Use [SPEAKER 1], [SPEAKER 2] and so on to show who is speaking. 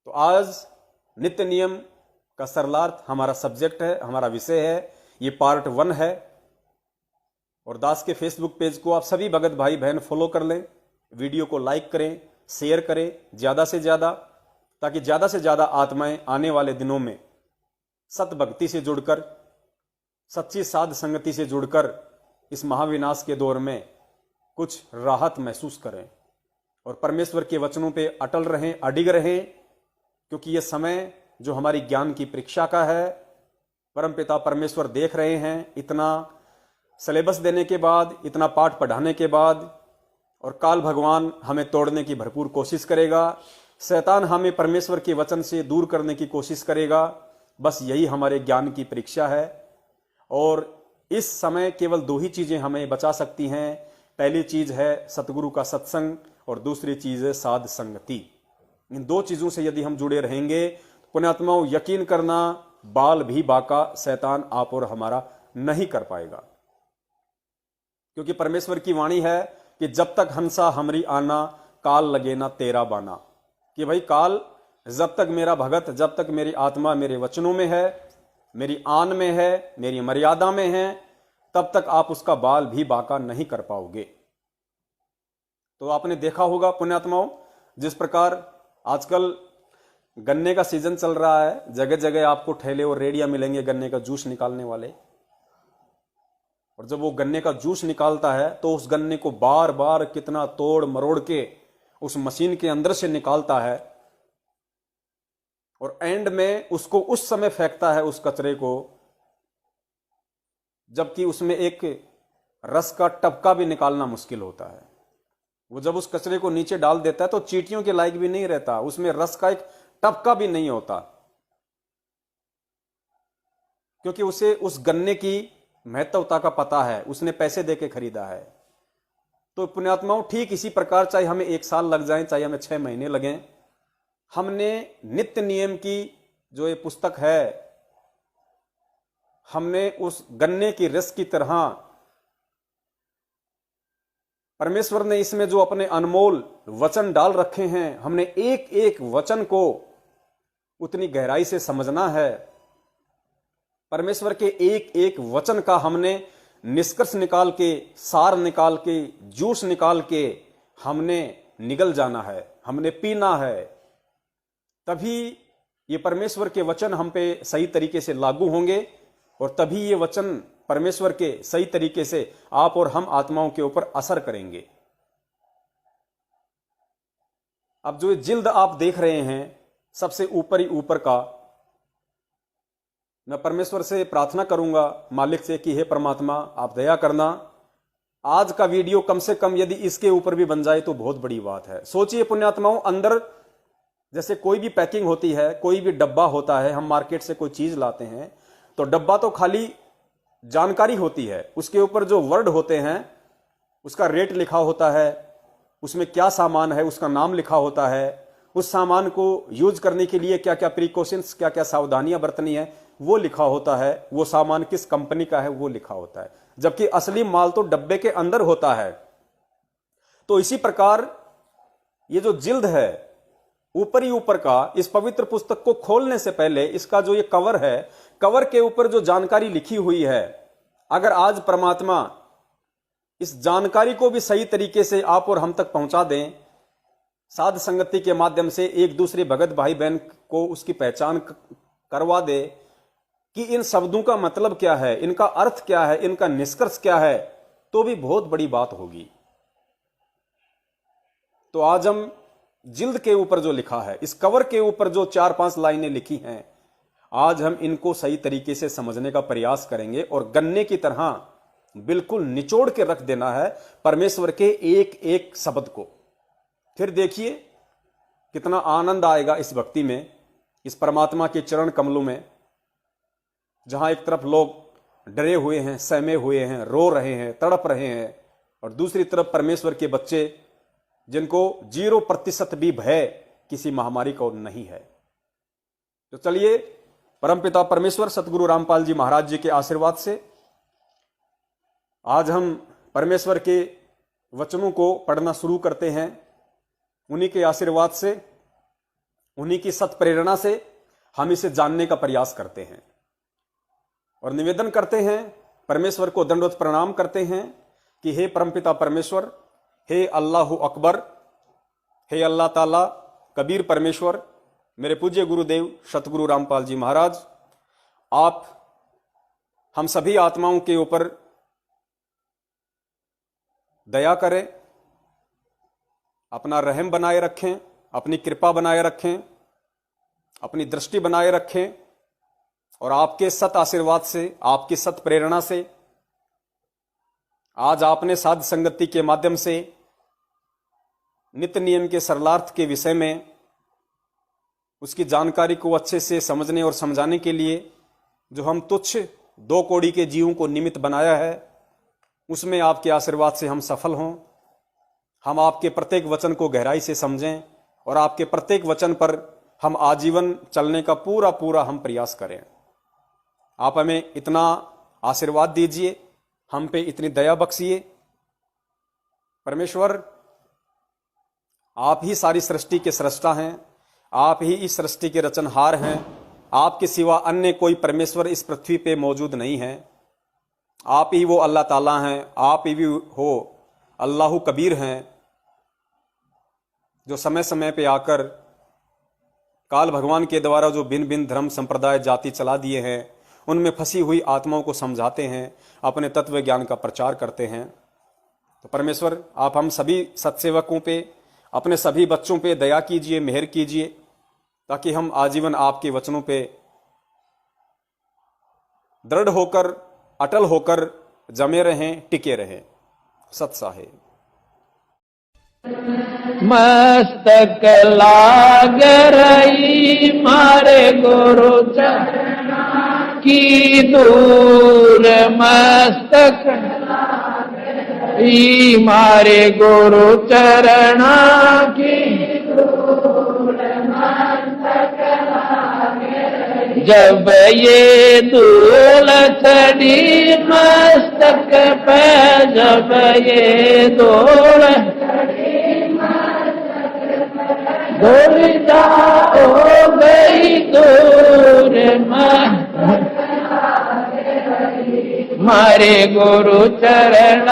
[SPEAKER 1] तो आज नित्य नियम का सरलार्थ हमारा सब्जेक्ट है, हमारा विषय है। ये पार्ट 1 है। और दास के फेसबुक पेज को आप सभी भगत भाई बहन फॉलो कर लें, वीडियो को लाइक करें, शेयर करें ज़्यादा से ज़्यादा, ताकि ज़्यादा से ज़्यादा आत्माएं आने वाले दिनों में सत भक्ति से जुड़कर, सच्ची साध संगति से जुड़कर इस महाविनाश के दौर में कुछ राहत महसूस करें और परमेश्वर के वचनों पे अटल रहें, अडिग रहें, क्योंकि ये समय जो हमारी ज्ञान की परीक्षा का है, परमपिता परमेश्वर देख रहे हैं। इतना सिलेबस देने के बाद, इतना पाठ पढ़ाने के बाद, और काल भगवान हमें तोड़ने की भरपूर कोशिश करेगा, शैतान हमें परमेश्वर के वचन से दूर करने की कोशिश करेगा। बस यही हमारे ज्ञान की परीक्षा है। और इस समय केवल 2 ही चीजें हमें बचा सकती हैं। पहली चीज है सतगुरु का सत्संग और दूसरी चीज है साध संगति। इन 2 चीजों से यदि हम जुड़े रहेंगे, पुण्यात्माओं यकीन करना, बाल भी बाका शैतान आप और हमारा नहीं कर पाएगा। क्योंकि परमेश्वर की वाणी है कि जब तक हंसा हमरी आना, काल लगे ना तेरा बाना। कि भाई काल जब तक मेरा भगत, जब तक मेरी आत्मा मेरे वचनों में है, मेरी आन में है, मेरी मर्यादा में है, तब तक आप उसका बाल भी बाका नहीं कर पाओगे। तो आपने देखा होगा पुण्यात्माओं, जिस प्रकार आजकल गन्ने का सीजन चल रहा है, जगह जगह आपको ठेले और रेडियां मिलेंगे गन्ने का जूस निकालने वाले। और जब वो गन्ने का जूस निकालता है तो उस गन्ने को बार बार कितना तोड़ मरोड़ के उस मशीन के अंदर से निकालता है, और एंड में उसको उस समय फेंकता है उस कचरे को, जबकि उसमें एक रस का टपका भी निकालना मुश्किल होता है। वो जब उस कचरे को नीचे डाल देता है तो चींटियों के लायक भी नहीं रहता, उसमें रस का एक टपका भी नहीं होता, क्योंकि उसे उस गन्ने की महत्वता का पता है, उसने पैसे देके खरीदा है। तो पुण्यात्माओं ठीक इसी प्रकार, चाहे हमें 1 साल लग जाए, चाहे हमें 6 महीने लगें, हमने नित्य नियम की जो ये पुस्तक है, हमने उस गन्ने की रस की तरह परमेश्वर ने इसमें जो अपने अनमोल वचन डाल रखे हैं, हमने एक एक वचन को उतनी गहराई से समझना है। परमेश्वर के एक एक वचन का हमने निष्कर्ष निकाल के, सार निकाल के, जूस निकाल के हमने निगल जाना है, हमने पीना है। तभी ये परमेश्वर के वचन हम पे सही तरीके से लागू होंगे, और तभी ये वचन परमेश्वर के सही तरीके से आप और हम आत्माओं के ऊपर असर करेंगे। अब जो ये जिल्द आप देख रहे हैं सबसे ऊपर ही ऊपर का, मैं परमेश्वर से प्रार्थना करूंगा मालिक से कि हे परमात्मा आप दया करना, आज का वीडियो कम से कम यदि इसके ऊपर भी बन जाए तो बहुत बड़ी बात है। सोचिए पुण्यात्माओं, अंदर जैसे कोई भी पैकिंग होती है, कोई भी डब्बा होता है, हम मार्केट से कोई चीज लाते हैं तो डब्बा तो खाली जानकारी होती है, उसके ऊपर जो वर्ड होते हैं, उसका रेट लिखा होता है, उसमें क्या सामान है उसका नाम लिखा होता है, उस सामान को यूज करने के लिए क्या क्या प्रिकॉशंस, क्या क्या सावधानियां बरतनी है वो लिखा होता है, वो सामान किस कंपनी का है वो लिखा होता है, जबकि असली माल तो डब्बे के अंदर होता है। तो इसी प्रकार ये जो जिल्द है ऊपर ही ऊपर का, इस पवित्र पुस्तक को खोलने से पहले इसका जो ये कवर है, कवर के ऊपर जो जानकारी लिखी हुई है, अगर आज परमात्मा इस जानकारी को भी सही तरीके से आप और हम तक पहुंचा दें, साध संगति के माध्यम से एक दूसरे भगत भाई बहन को उसकी पहचान करवा दे कि इन शब्दों का मतलब क्या है, इनका अर्थ क्या है, इनका निष्कर्ष क्या है, तो भी बहुत बड़ी बात होगी। तो आज हम जिल्द के ऊपर जो लिखा है, इस कवर के ऊपर जो 4-5 लाइनें लिखी हैं, आज हम इनको सही तरीके से समझने का प्रयास करेंगे और गन्ने की तरह बिल्कुल निचोड़ के रख देना है परमेश्वर के एक एक शब्द को। फिर देखिए कितना आनंद आएगा इस भक्ति में, इस परमात्मा के चरण कमलों में, जहां एक तरफ लोग डरे हुए हैं, सहमे हुए हैं, रो रहे हैं, तड़प रहे हैं, और दूसरी तरफ परमेश्वर के बच्चे जिनको 0% भी भय किसी महामारी को नहीं है। तो चलिए परमपिता परमेश्वर सतगुरु रामपाल जी महाराज जी के आशीर्वाद से आज हम परमेश्वर के वचनों को पढ़ना शुरू करते हैं। उन्हीं के आशीर्वाद से उन्हीं की सत प्रेरणा से हम इसे जानने का प्रयास करते हैं और निवेदन करते हैं, परमेश्वर को दंडवत प्रणाम करते हैं कि हे परमपिता परमेश्वर, हे अल्लाह अकबर, हे अल्लाह ताला कबीर परमेश्वर, मेरे पूज्य गुरुदेव सतगुरु रामपाल जी महाराज, आप हम सभी आत्माओं के ऊपर दया करें, अपना रहम बनाए रखें, अपनी कृपा बनाए रखें, अपनी दृष्टि बनाए रखें और आपके सत आशीर्वाद से, आपकी सत प्रेरणा से आज आपने साध संगति के माध्यम से नित्य नियम के सरलार्थ के विषय में उसकी जानकारी को अच्छे से समझने और समझाने के लिए जो हम तुच्छ 2 कौड़ी के जीवों को निमित्त बनाया है, उसमें आपके आशीर्वाद से हम सफल हों। हम आपके प्रत्येक वचन को गहराई से समझें और आपके प्रत्येक वचन पर हम आजीवन चलने का पूरा पूरा हम प्रयास करें। आप हमें इतना आशीर्वाद दीजिए, हम पे इतनी दया बख्शिए। परमेश्वर, आप ही सारी सृष्टि के सृष्टा हैं, आप ही इस सृष्टि के रचनहार हैं। आपके सिवा अन्य कोई परमेश्वर इस पृथ्वी पे मौजूद नहीं है। आप ही वो अल्लाह ताला हैं, आप ही हो अल्लाह कबीर हैं, जो समय समय पे आकर काल भगवान के द्वारा जो भिन्न भिन्न धर्म संप्रदाय जाति चला दिए हैं, उनमें फंसी हुई आत्माओं को समझाते हैं, अपने तत्व ज्ञान का प्रचार करते हैं। तो परमेश्वर, आप हम सभी सत्सेवकों पे, अपने सभी बच्चों पे दया कीजिए, मेहर कीजिए, ताकि हम आजीवन आपके वचनों पे दृढ़ होकर, अटल होकर जमे रहें, टिके रहें। सत साहेब।
[SPEAKER 2] मस्तक लाग रही मारे गुरु चरणा की दूर, मस्तक लाग मारे गुरु चरणा की दूर, मस्तक लाग रही। जब ये धूल चढ़ी मस्तक पे, जब ये धूल धूलिता हो गई दूर, मारे गुरु चरण